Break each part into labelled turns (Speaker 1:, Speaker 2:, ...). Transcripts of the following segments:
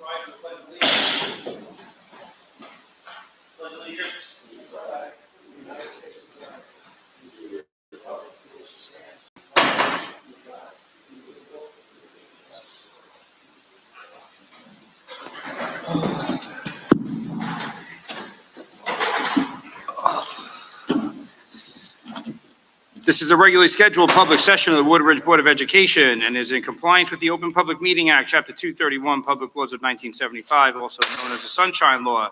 Speaker 1: Rise to the pledge of allegiance. Pledge allegiance to the flag of the United States of America, and to the republic for which it stands, one nation, God, indivisible, with justice for all. This is a regularly scheduled public session of the Woodridge Board of Education and is in compliance with the Open Public Meeting Act, Chapter 231, Public Laws of 1975, also known as the Sunshine Law.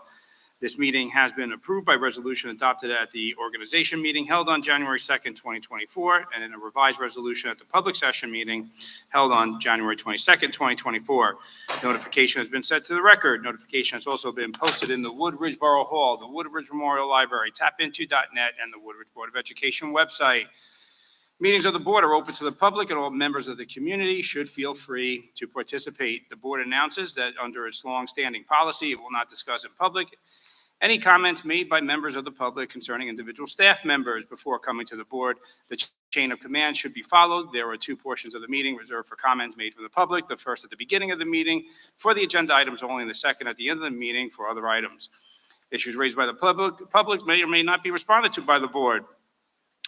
Speaker 1: This meeting has been approved by resolution adopted at the organization meeting held on January 2nd, 2024, and in a revised resolution at the public session meeting held on January 22nd, 2024. Notification has been sent to the record. Notification has also been posted in the Woodridge Borough Hall, the Woodridge Memorial Library, tapinto.net, and the Woodridge Board of Education website. Meetings of the board are open to the public, and all members of the community should feel free to participate. The board announces that under its long-standing policy, it will not discuss in public any comments made by members of the public concerning individual staff members before coming to the board. The chain of command should be followed. There are two portions of the meeting reserved for comments made from the public. The first at the beginning of the meeting for the agenda items only, and the second at the end of the meeting for other items. Issues raised by the public may or may not be responded to by the board,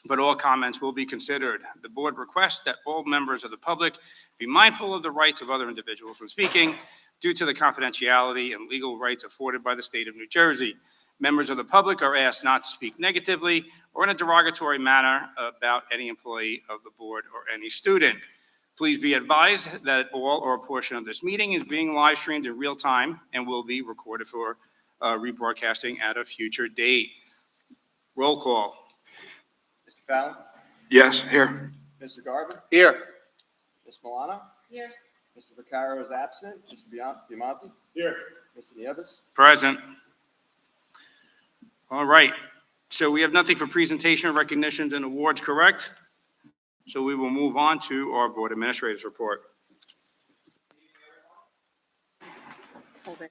Speaker 1: but all comments will be considered. The board requests that all members of the public be mindful of the rights of other individuals when speaking, due to the confidentiality and legal rights afforded by the state of New Jersey. Members of the public are asked not to speak negatively or in a derogatory manner about any employee of the board or any student. Please be advised that all or a portion of this meeting is being live streamed in real time and will be recorded for rebroadcasting at a future date. Roll call.
Speaker 2: Mr. Fallon?
Speaker 3: Yes, here.
Speaker 2: Mr. Garber?
Speaker 3: Here.
Speaker 2: Ms. Milano?
Speaker 4: Here.
Speaker 2: Mr. Vaccaro is absent. Mr. Biamonte?
Speaker 3: Here.
Speaker 2: Mr. Nieves?
Speaker 1: Present. All right. So we have nothing for presentation, recognitions, and awards, correct? So we will move on to our board administrator's report.
Speaker 4: Hold it.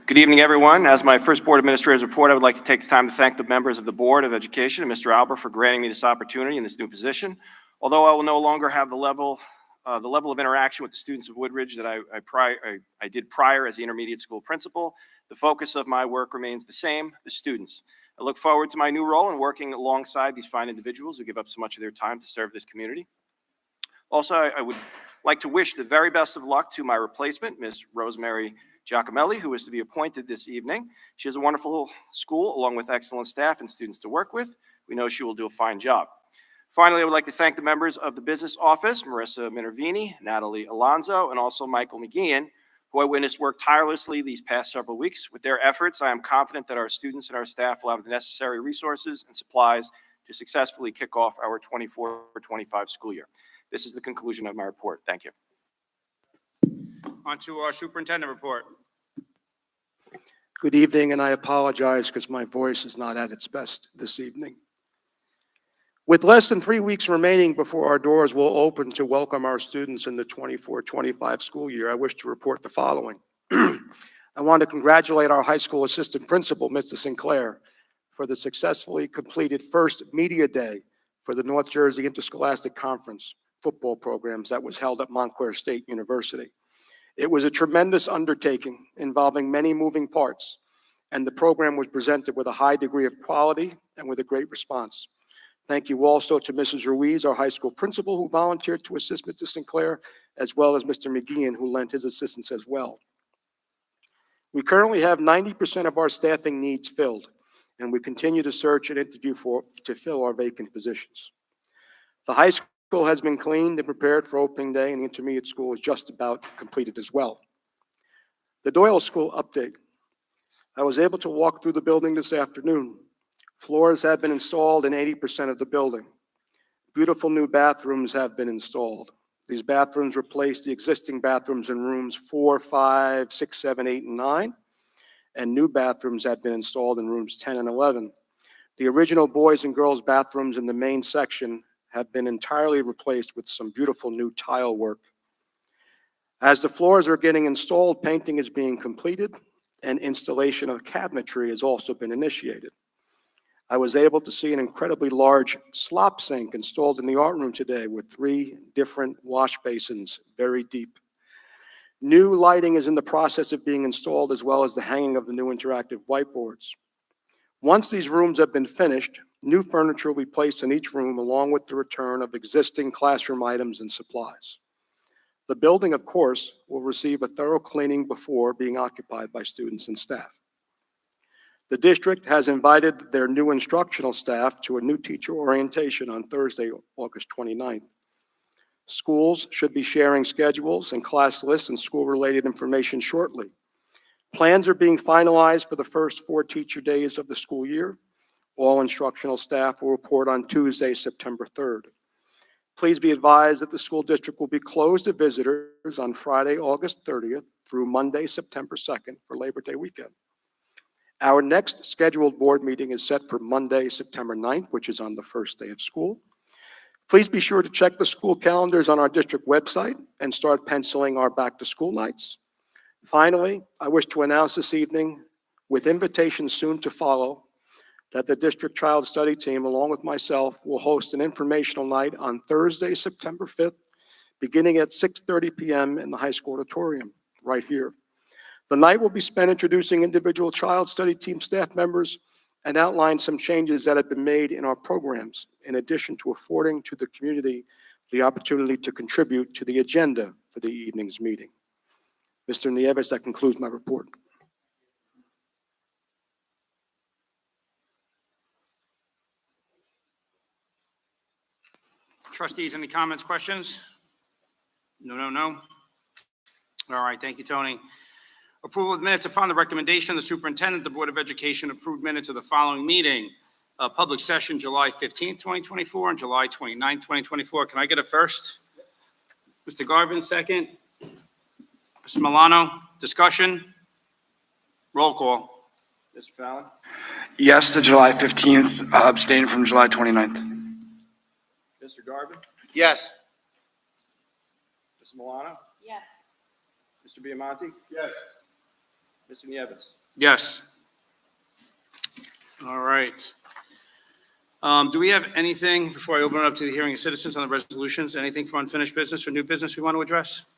Speaker 2: Good evening, everyone. As my first board administrator's report, I would like to take the time to thank the members of the Board of Education and Mr. Albert for granting me this opportunity in this new position. Although I will no longer have the level of interaction with the students of Woodridge that I did prior as the intermediate school principal, the focus of my work remains the same, the students. I look forward to my new role and working alongside these fine individuals who give up so much of their time to serve this community. Also, I would like to wish the very best of luck to my replacement, Ms. Rosemary Giacomelli, who is to be appointed this evening. She has a wonderful school along with excellent staff and students to work with. We know she will do a fine job. Finally, I would like to thank the members of the business office, Marissa Minervini, Natalie Alonzo, and also Michael McGeehan, who I witnessed work tirelessly these past several weeks. With their efforts, I am confident that our students and our staff will have the necessary resources and supplies to successfully kick off our 24-25 school year. This is the conclusion of my report. Thank you.
Speaker 1: On to our superintendent report.
Speaker 5: Good evening, and I apologize because my voice is not at its best this evening. With less than 3 weeks remaining before our doors will open to welcome our students in the 24-25 school year, I wish to report the following. I want to congratulate our high school assistant principal, Mr. Sinclair, for the successfully completed first media day for the North Jersey Interscholastic Conference football programs that was held at Montclair State University. It was a tremendous undertaking involving many moving parts, and the program was presented with a high degree of quality and with a great response. Thank you also to Mrs. Ruiz, our high school principal, who volunteered to assist Mr. Sinclair, as well as Mr. McGeehan, who lent his assistance as well. We currently have 90% of our staffing needs filled, and we continue to search and interview to fill our vacant positions. The high school has been cleaned and prepared for opening day, and the intermediate school is just about completed as well. The Doyle School update. I was able to walk through the building this afternoon. Floors have been installed in 80% of the building. Beautiful new bathrooms have been installed. These bathrooms replace the existing bathrooms in rooms 4, 5, 6, 7, 8, and 9, and new bathrooms have been installed in rooms 10 and 11. The original boys and girls bathrooms in the main section have been entirely replaced with some beautiful new tile work. As the floors are getting installed, painting is being completed, and installation of cabinetry has also been initiated. I was able to see an incredibly large slop sink installed in the art room today with 3 different wash basins, very deep. New lighting is in the process of being installed, as well as the hanging of the new interactive whiteboards. Once these rooms have been finished, new furniture will be placed in each room, along with the return of existing classroom items and supplies. The building, of course, will receive a thorough cleaning before being occupied by students and staff. The district has invited their new instructional staff to a new teacher orientation on Thursday, August 29th. Schools should be sharing schedules and class lists and school-related information shortly. Plans are being finalized for the first 4 teacher days of the school year. All instructional staff will report on Tuesday, September 3rd. Please be advised that the school district will be closed to visitors on Friday, August 30th through Monday, September 2nd for Labor Day weekend. Our next scheduled board meeting is set for Monday, September 9th, which is on the first day of school. Please be sure to check the school calendars on our district website and start penciling our back-to-school nights. Finally, I wish to announce this evening, with invitations soon to follow, that the district child study team, along with myself, will host an informational night on Thursday, September 5th, beginning at 6:30 p.m. in the high school auditorium, right here. The night will be spent introducing individual child study team staff members and outline some changes that have been made in our programs, in addition to affording to the community the opportunity to contribute to the agenda for the evening's meeting. Mr. Nieves, that concludes my report.
Speaker 1: Trustees, any comments, questions? No. All right, thank you, Tony. Approval of minutes upon the recommendation of the superintendent, the Board of Education approved minutes of the following meeting. Public session, July 15th, 2024, and July 29th, 2024. Can I get a first? Mr. Garvin, second. Mr. Milano, discussion? Roll call. Mr. Fallon?
Speaker 3: Yes to July 15th, abstain from July 29th.
Speaker 2: Mr. Garvin?
Speaker 1: Yes.
Speaker 2: Ms. Milano?
Speaker 4: Yes.
Speaker 2: Mr. Biamonte? Yes. Mr. Nieves?
Speaker 1: Yes. All right. Do we have anything, before I open it up to the hearing of citizens on the resolutions, anything for unfinished business or new business we want to address?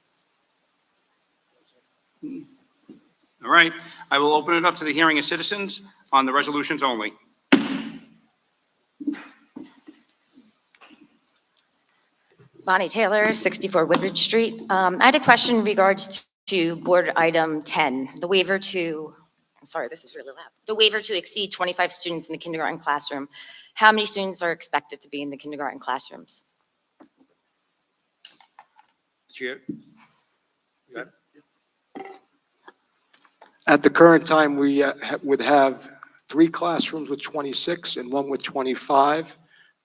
Speaker 1: All right, I will open it up to the hearing of citizens on the resolutions only.
Speaker 4: Bonnie Taylor, 64 Woodridge Street. I had a question in regards to board item 10, the waiver to, I'm sorry, this is really loud. The waiver to exceed 25 students in the kindergarten classroom. How many students are expected to be in the kindergarten classrooms?
Speaker 1: Chair? You got it?
Speaker 5: At the current time, we would have 3 classrooms with 26 and 1 with 25.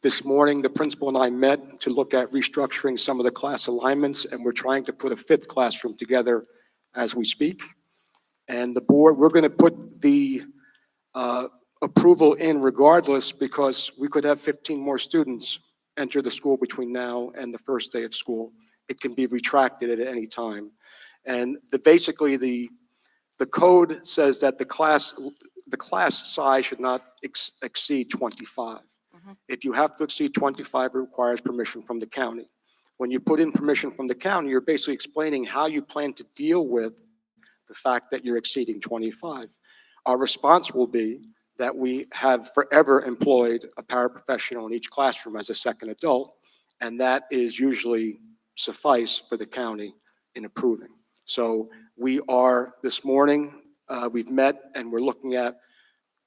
Speaker 5: This morning, the principal and I met to look at restructuring some of the class alignments, and we're trying to put a 5th classroom together as we speak. And the board, we're going to put the approval in regardless, because we could have 15 more students enter the school between now and the first day of school. It can be retracted at any time. And basically, the code says that the class size should not exceed 25. If you have to exceed 25, it requires permission from the county. When you put in permission from the county, you're basically explaining how you plan to deal with the fact that you're exceeding 25. Our response will be that we have forever employed a paraprofessional in each classroom as a second adult, and that is usually suffice for the county in approving. So we are, this morning, we've met and we're looking at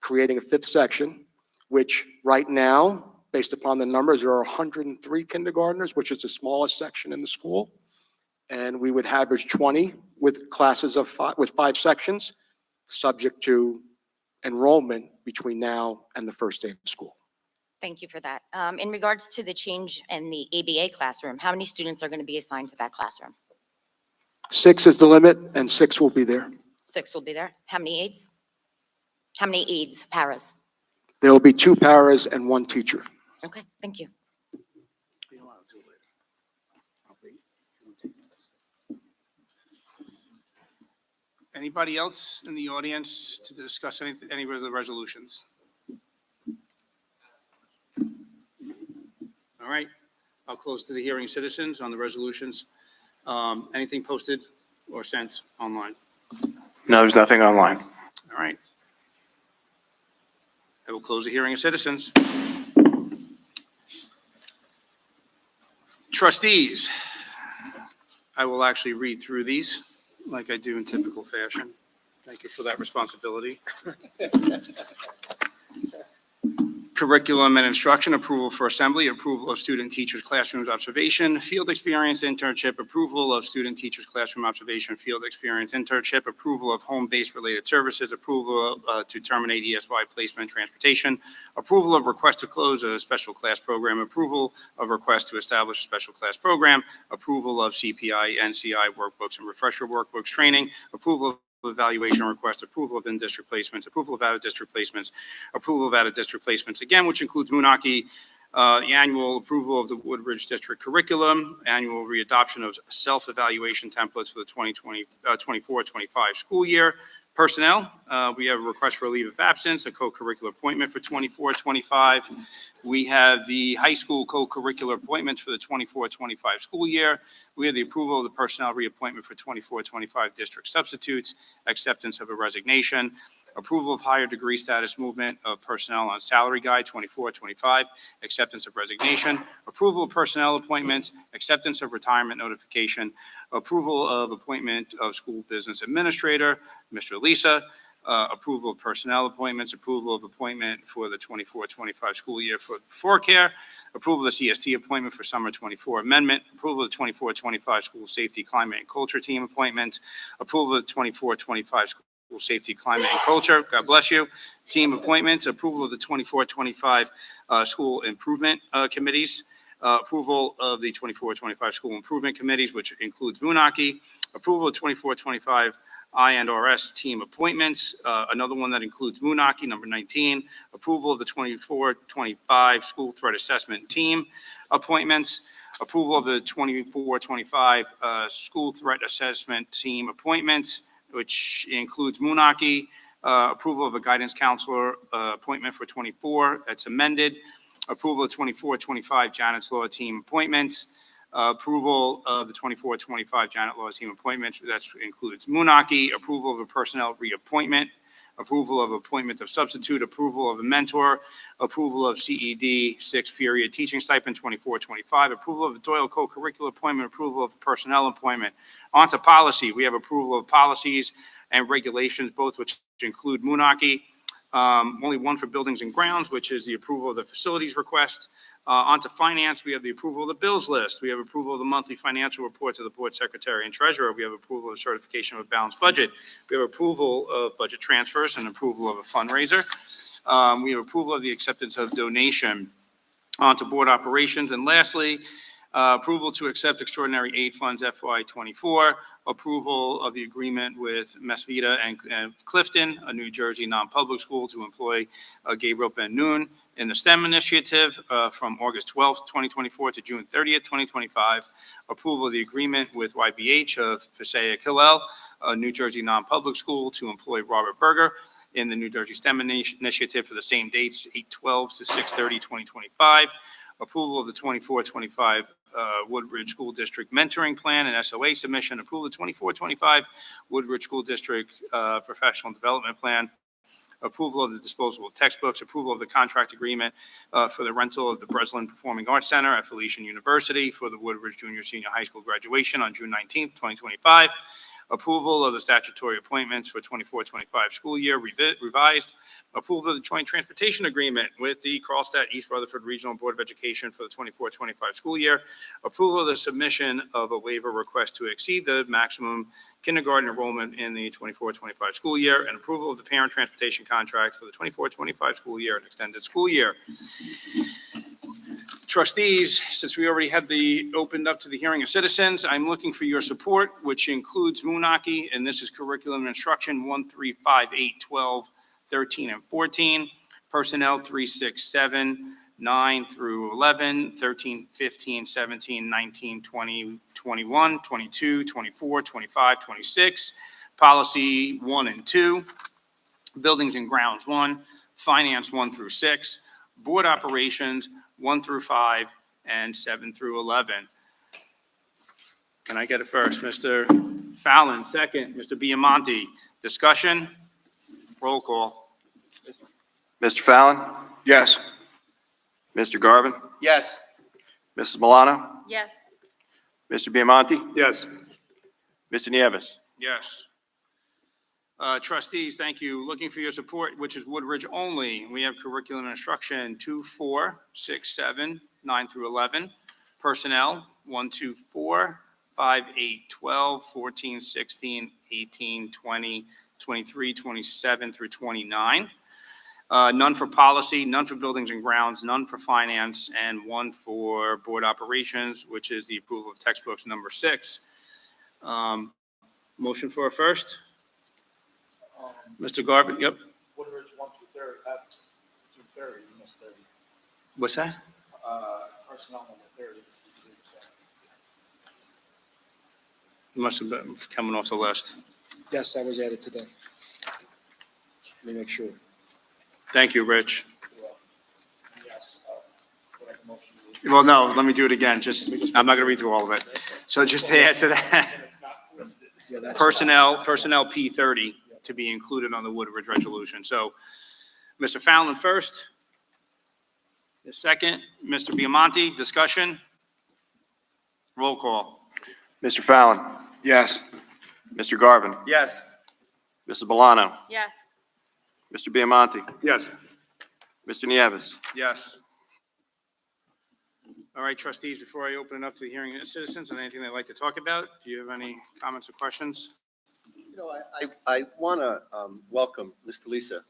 Speaker 5: creating a 5th section, which right now, based upon the numbers, there are 103 kindergartners, which is the smallest section in the school. And we would average 20 with classes of 5, with 5 sections, subject to enrollment between now and the first day of school.
Speaker 4: Thank you for that. In regards to the change in the ABA classroom, how many students are going to be assigned to that classroom?
Speaker 5: 6 is the limit, and 6 will be there.
Speaker 4: 6 will be there. How many aides? How many aides, paras?
Speaker 5: There will be 2 paras and 1 teacher.
Speaker 4: Okay, thank you.
Speaker 1: Anybody else in the audience to discuss any of the resolutions? All right, I'll close to the hearing of citizens on the resolutions. Anything posted or sent online?
Speaker 2: No, there's nothing online.
Speaker 1: All right. I will close the hearing of citizens. Trustees, I will actually read through these like I do in typical fashion. Thank you for that responsibility. Curriculum and instruction, approval for assembly, approval of student teachers classrooms observation, field experience internship, approval of student teachers classroom observation, field experience internship, approval of home-based related services, approval to terminate ESY placement transportation, approval of request to close a special class program, approval of request to establish a special class program, approval of CPI, NCI workbooks and refresher workbooks training, approval of evaluation request, approval of in-district placements, approval of out-of-district placements, approval of out-of-district placements, again, which includes Moonachie, the annual approval of the Woodridge District curriculum, annual readoption of self-evaluation templates for the 24-25 school year. Personnel, we have a request for a leave of absence, a co-curricular appointment for 24-25. We have the high school co-curricular appointments for the 24-25 school year. We have the approval of the personnel reappointment for 24-25 district substitutes, acceptance of a resignation, approval of higher degree status movement of personnel on salary guide 24-25, acceptance of resignation, approval of personnel appointments, acceptance of retirement notification, approval of appointment of school business administrator, Mr. Lisa, approval of personnel appointments, approval of appointment for the 24-25 school year for care, approval of the CST appointment for summer 24 amendment, approval of the 24-25 school safety, climate, and culture team appointment, approval of the 24-25 school safety, climate, and culture, God bless you, team appointments, approval of the 24-25 school improvement committees, approval of the 24-25 school improvement committees, which includes Moonachie, approval of 24-25 I&RS team appointments, another one that includes Moonachie, number 19, approval of the 24-25 school threat assessment team appointments, approval of the 24-25 school threat assessment team appointments, which includes Moonachie, approval of a guidance counselor appointment for 24, that's amended, approval of 24-25 Janet's Law team appointments, approval of the 24-25 Janet Law team appointments, that includes Moonachie, approval of a personnel reappointment, approval of appointment of substitute, approval of a mentor, approval of CED 6-period teaching stipend 24-25, approval of the Doyle co-curricular appointment, approval of personnel appointment. On to policy, we have approval of policies and regulations, both which include Moonachie, only one for buildings and grounds, which is the approval of the facilities request. On to finance, we have the approval of the bills list. We have approval of the monthly financial report to the board secretary and treasurer. We have approval of certification of a balanced budget. We have approval of budget transfers and approval of a fundraiser. We have approval of the acceptance of donation. On to board operations. And lastly, approval to accept extraordinary aid funds FY24, approval of the agreement with Mesvita and Clifton, a New Jersey non-public school, to employ Gabriel Ben-Nun in the STEM initiative from August 12th, 2024 to June 30th, 2025. Approval of the agreement with YBH of Passaic Hillel, a New Jersey non-public school, to employ Robert Berger in the New Jersey STEM initiative for the same dates, 8/12 to 6/30/2025. Approval of the 24-25 Woodridge School District Mentoring Plan and SOA submission. Approval of the 24-25 Woodridge School District Professional Development Plan. Approval of the disposal of textbooks. Approval of the contract agreement for the rental of the Breslin Performing Arts Center at Felician University for the Woodridge Junior Senior High School graduation on June 19th, 2025. Approval of the statutory appointments for 24-25 school year revised. Approval of the joint transportation agreement with the Carlstadt East Rutherford Regional Board of Education for the 24-25 school year. Approval of the submission of a waiver request to exceed the maximum kindergarten enrollment in the 24-25 school year, and approval of the parent transportation contract for the 24-25 school year and extended school year. Trustees, since we already had the opened up to the hearing of citizens, I'm looking for your support, which includes Moonachie, and this is curriculum and instruction 1, 3, 5, 8, 12, 13, and 14. Personnel 3, 6, 7, 9 through 11, 13, 15, 17, 19, 20, 21, 22, 24, 25, 26. Policy 1 and 2. Buildings and grounds 1. Finance 1 through 6. Board operations 1 through 5 and 7 through 11. Can I get it first? Mr. Fallon, second. Mr. Biamonte, discussion? Roll call.
Speaker 2: Mr. Fallon,
Speaker 3: Yes.
Speaker 2: Mr. Garvin,
Speaker 3: Yes.
Speaker 2: Mrs. Milano,
Speaker 6: Yes.
Speaker 2: Mr. Biamonte,
Speaker 3: Yes.
Speaker 2: Mr. Nieves.
Speaker 1: Yes. Trustees, thank you. Looking for your support, which is Woodridge only. We have curriculum and instruction 2, 4, 6, 7, 9 through 11. Personnel 1, 2, 4, 5, 8, 12, 14, 16, 18, 20, 23, 27 through 29. None for policy, none for buildings and grounds, none for finance, and 1 for board operations, which is the approval of textbooks number 6. Motion for a first? Mr. Garvin, yep.
Speaker 7: Woodridge 1 through 30, 230, you missed 30.
Speaker 1: What's that?
Speaker 7: Personnel number 30.
Speaker 1: Must have been coming off the list.
Speaker 5: Yes, that was added today. Let me make sure.
Speaker 1: Thank you, Rich.
Speaker 7: Yes, would I have a motion to
Speaker 1: Well, no, let me do it again. I'm not going to read through all of it. So just to add to that,
Speaker 7: It's not listed.
Speaker 5: Yeah, that's-
Speaker 1: personnel P30 to be included on the Woodridge resolution. So Mr. Fallon first. The second, Mr. Biamonte, discussion? Roll call.
Speaker 2: Mr. Fallon,
Speaker 3: Yes.
Speaker 2: Mr. Garvin,
Speaker 3: Yes.
Speaker 2: Mrs. Milano,
Speaker 6: Yes.
Speaker 2: Mr. Biamonte,
Speaker 3: Yes.
Speaker 2: Mr. Nieves.
Speaker 1: Yes. All right, trustees, before I open it up to the hearing of citizens and anything they'd like to talk about, do you have any comments or questions?
Speaker 8: You know, I want to welcome Mr. Lisa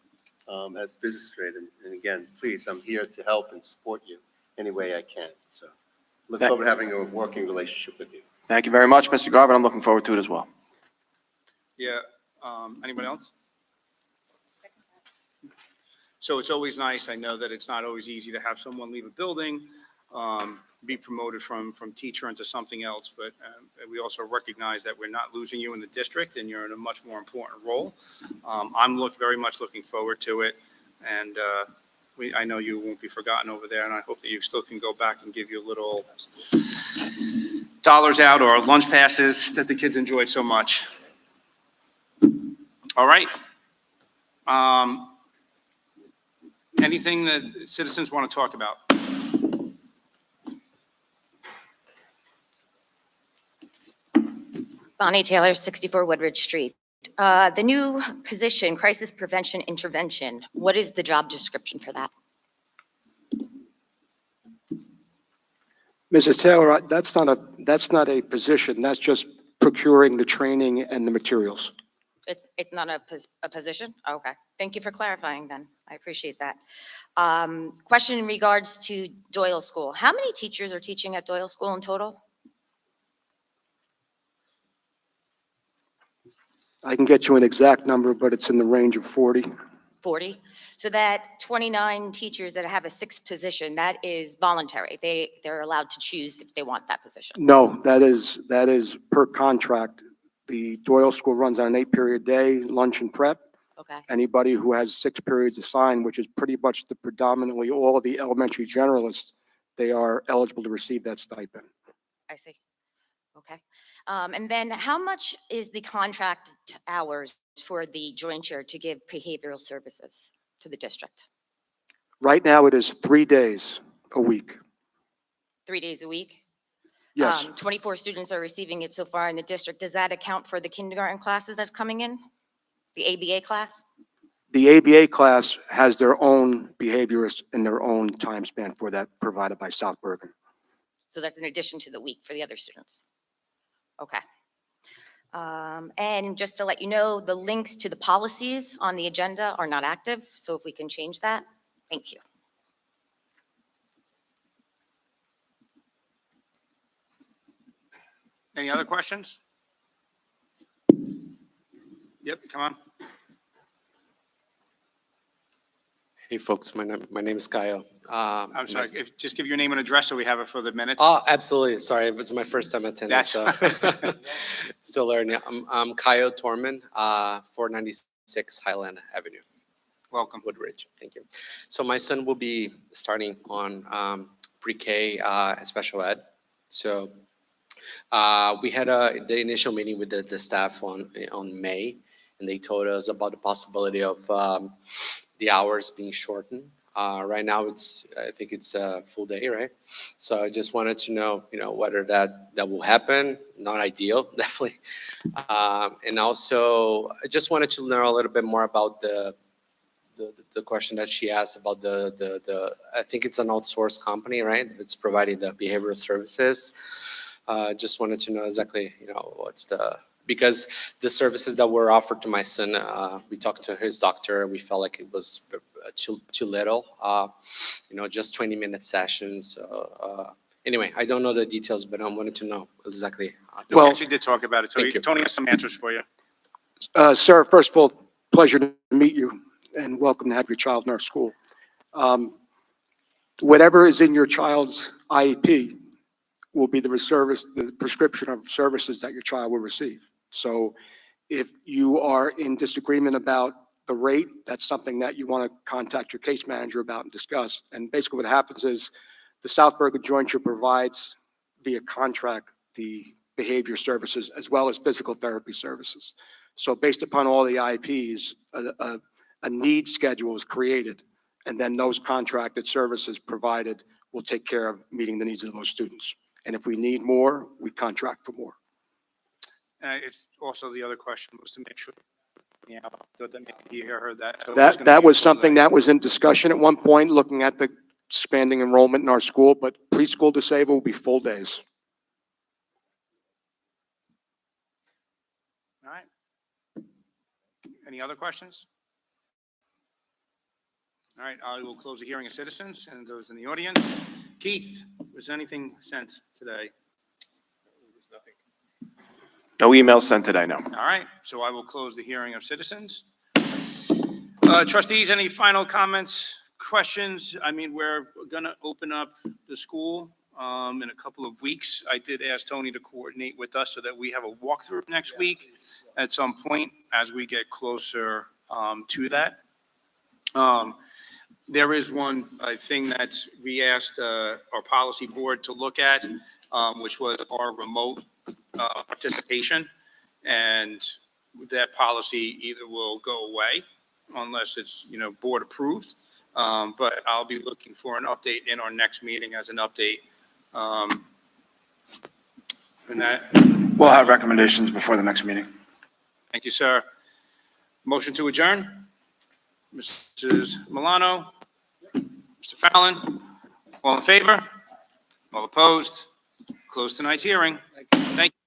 Speaker 8: as business strategy. And again, please, I'm here to help and support you any way I can. So look forward to having a working relationship with you.
Speaker 2: Thank you very much, Mr. Garvin. I'm looking forward to it as well.
Speaker 1: Yeah, anybody else? So it's always nice, I know that it's not always easy to have someone leave a building, be promoted from teacher into something else, but we also recognize that we're not losing you in the district and you're in a much more important role. I'm very much looking forward to it, and I know you won't be forgotten over there, and I hope that you still can go back and give you little dollars out or lunch passes that the kids enjoyed so much. All right. Anything that citizens want to talk about?
Speaker 4: Bonnie Taylor, 64 Woodridge Street. The new position, Crisis Prevention Intervention, what is the job description for that?
Speaker 5: Mrs. Taylor, that's not a position, that's just procuring the training and the materials.
Speaker 4: It's not a position? Okay. Thank you for clarifying then. I appreciate that. Question in regards to Doyle School. How many teachers are teaching at Doyle School in total?
Speaker 5: I can get you an exact number, but it's in the range of 40.
Speaker 4: 40. So that 29 teachers that have a sixth position, that is voluntary. They're allowed to choose if they want that position.
Speaker 5: No, that is per contract. The Doyle School runs on an 8-period day, lunch and prep.
Speaker 4: Okay.
Speaker 5: Anybody who has 6 periods assigned, which is pretty much the predominantly all of the elementary generalists, they are eligible to receive that stipend.
Speaker 4: I see. Okay. And then how much is the contract hours for the joint chair to give behavioral services to the district?
Speaker 5: Right now, it is 3 days a week.
Speaker 4: 3 days a week?
Speaker 5: Yes,
Speaker 4: 24 students are receiving it so far in the district. Does that account for the kindergarten classes that's coming in? The ABA class?
Speaker 5: the ABA class has their own behaviorists and their own time span for that provided by South Bergen.
Speaker 4: So that's in addition to the week for the other students? Okay. And just to let you know, the links to the policies on the agenda are not active, so if we can change that, thank you.
Speaker 1: Any other questions? Yep, come on.
Speaker 9: Hey, folks, my name is Kyle.
Speaker 1: I'm sorry, just give your name and address so we have it for the minutes.
Speaker 9: Oh, absolutely. Sorry, it's my first time attending,
Speaker 1: That's
Speaker 9: so still learning. I'm Kyle Torman, 496 Highland Avenue,
Speaker 1: Welcome.
Speaker 9: Woodridge. Thank you. So my son will be starting on pre-K special ed. So We had the initial meeting with the staff on May, and they told us about the possibility of the hours being shortened. Right now, I think it's a full day, right? So I just wanted to know, whether that will happen. Not ideal, definitely. And also, I just wanted to know a little bit more about the question that she asked about the I think it's an outsourced company, right? It's providing the behavioral services. Just wanted to know exactly, because the services that were offered to my son, we talked to his doctor, we felt like it was too little, just 20-minute sessions. Anyway, I don't know the details, but I wanted to know exactly.
Speaker 1: We
Speaker 5: Well-
Speaker 1: actually did talk about it.
Speaker 9: Thank you.
Speaker 1: Tony has some answers for you.
Speaker 5: Sir, first of all, pleasure to meet you and welcome to have your child in our school. Whatever is in your child's IEP will be the prescription of services that your child will receive. So if you are in disagreement about the rate, that's something that you want to contact your case manager about and discuss. And basically what happens is the South Bergen Jointure provides via contract the behavior services as well as physical therapy services. So based upon all the IEPs, a need schedule is created, and then those contracted services provided will take care of meeting the needs of those students. And if we need more, we contract for more.
Speaker 1: It's also the other question was to make sure, that maybe you heard that. So it's gonna
Speaker 5: That
Speaker 1: be
Speaker 5: was
Speaker 1: a full
Speaker 5: something
Speaker 1: day.
Speaker 5: that was in discussion at one point, looking at the expanding enrollment in our school, but preschool disabled will be full days.
Speaker 1: All right. Any other questions? All right, I will close the hearing of citizens and those in the audience. Keith, was anything sent today?
Speaker 2: No emails sent today, no.
Speaker 1: All right, so I will close the hearing of citizens. Trustees, any final comments, questions? I mean, we're going to open up the school in a couple of weeks. I did ask Tony to coordinate with us so that we have a walkthrough next week at some point as we get closer to that. There is one thing that we asked our policy board to look at, which was our remote participation. And that policy either will go away unless it's, board approved. But I'll be looking for an update in our next meeting as an update. And that,
Speaker 3: We'll have recommendations before the next meeting.
Speaker 1: thank you, sir. Motion to adjourn? Mrs. Milano? Mr. Fallon? All in favor? All opposed? Close tonight's hearing. Thank you.